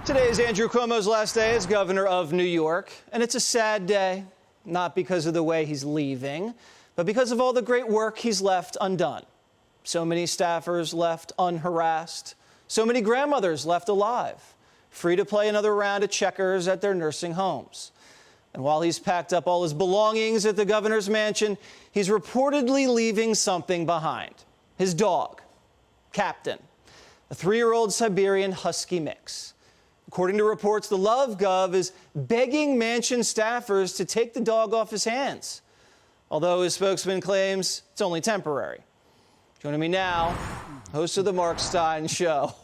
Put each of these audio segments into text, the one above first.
Today is Andrew Cuomo's last day as governor of New York, and it's a sad day, not because of the way he's leaving, but because of all the great work he's left undone. So many staffers left unharassed, so many grandmothers left alive, free to play another round of checkers at their nursing homes. And while he's packed up all his belongings at the governor's mansion, he's reportedly leaving something behind. His dog, Captain, a 3-year-old Siberian Husky mix. According to reports, the Love Gov is begging mansion staffers to take the dog off his hands, although his spokesman claims it's only temporary. Joining me now, host of the Mark Steyn Show.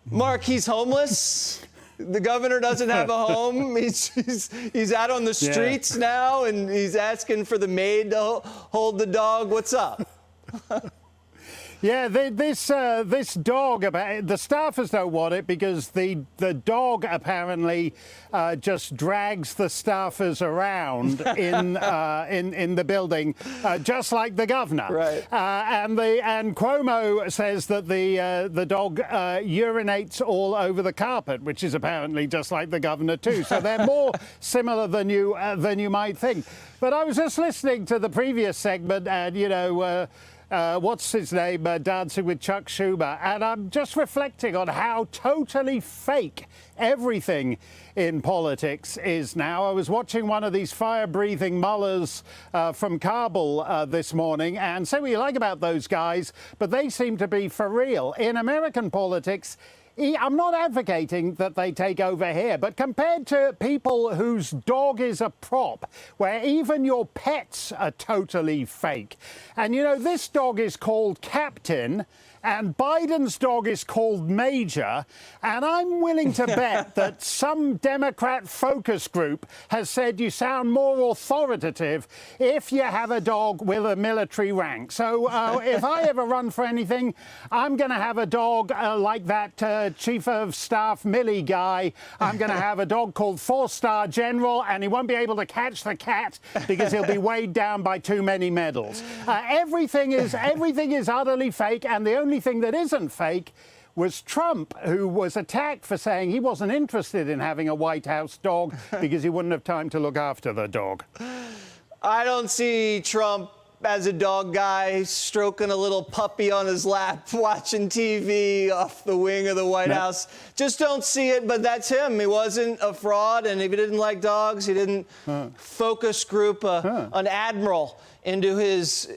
Mark, he's homeless. The governor doesn't have a home. He's out on the streets now, and he's asking for the maid to hold the dog. What's up? Yeah, this dog, the staffers don't want it because the dog apparently just drags the staffers around in the building, just like the governor. Right. And Cuomo says that the dog urinates all over the carpet, which is apparently just like the governor too. So they're more similar than you might think. But I was just listening to the previous segment, and what's his name, Dancing with Chuck Schumer, and I'm just reflecting on how totally fake everything in politics is now. I was watching one of these fire-breathing mullahs from Kabul this morning, and say what you like about those guys, but they seem to be for real. In American politics, I'm not advocating that they take over here, but compared to people whose dog is a prop, where even your pets are totally fake. And, this dog is called Captain, and Biden's dog is called Major, and I'm willing to bet that some Democrat focus group has said you sound more authoritative if you have a dog with a military rank. So if I ever run for anything, I'm going to have a dog like that Chief of Staff Milley guy. I'm going to have a dog called 4-Star General, and he won't be able to catch the cat because he'll be weighed down by too many medals. Everything is utterly fake, and the only thing that isn't fake was Trump, who was attacked for saying he wasn't interested in having a White House dog because he wouldn't have time to look after the dog. I don't see Trump as a dog guy stroking a little puppy on his lap, watching TV off the wing of the White House. Just don't see it, but that's him. He wasn't a fraud, and if he didn't like dogs, he didn't focus group an admiral into his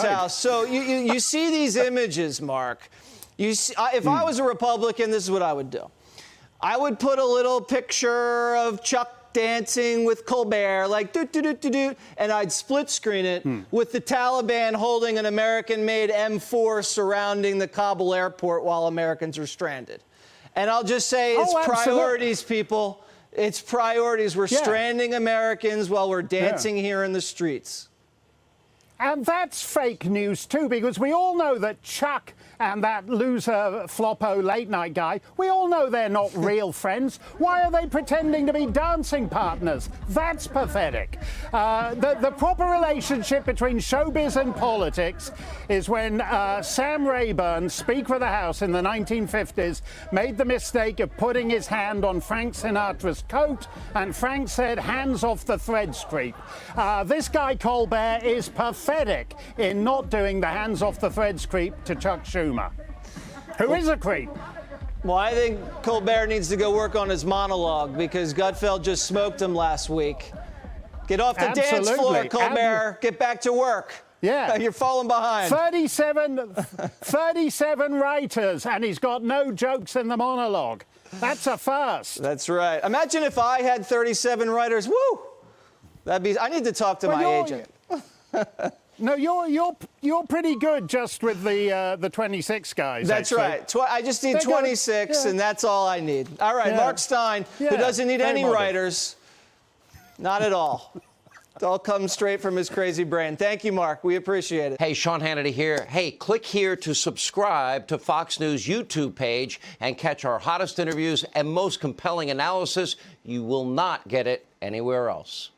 house. So you see these images, Mark. You see, if I was a Republican, this is what I would do. I would put a little picture of Chuck dancing with Colbert, like do, and I'd split screen it with the Taliban holding an American-made M4 surrounding the Kabul airport while Americans are stranded. And I'll just say it's priorities, people. It's priorities. We're stranding Americans while we're dancing here in the streets. And that's fake news, too, because we all know that Chuck and that loser Floppo late-night guy, we all know they're not real friends. Why are they pretending to be dancing partners? That's pathetic. The proper relationship between showbiz and politics is when Sam Rayburn, Speaker of the House in the 1950s, made the mistake of putting his hand on Frank Sinatra's coat, and Frank said, "Hands off the thread street." This guy Colbert is pathetic in not doing the hands off the threads creep to Chuck Schumer, who is a creep. Well, I think Colbert needs to go work on his monologue because Gutfeld just smoked him last week. Get off the dance floor, Colbert. Get back to work. Yeah. You're falling behind. 37 writers, and he's got no jokes in the monologue. That's a first. That's right. Imagine if I had 37 writers. Woo! I need to talk to my agent. No, you're pretty good just with the 26 guys. That's right. I just need 26, and that's all I need. All right, Mark Steyn, who doesn't need any writers. Not at all. It all comes straight from his crazy brain. Thank you, Mark. We appreciate it. Hey, Sean Hannity here. Hey, click here to subscribe to Fox News YouTube page and catch our hottest interviews and most compelling analysis. You will not get it anywhere else.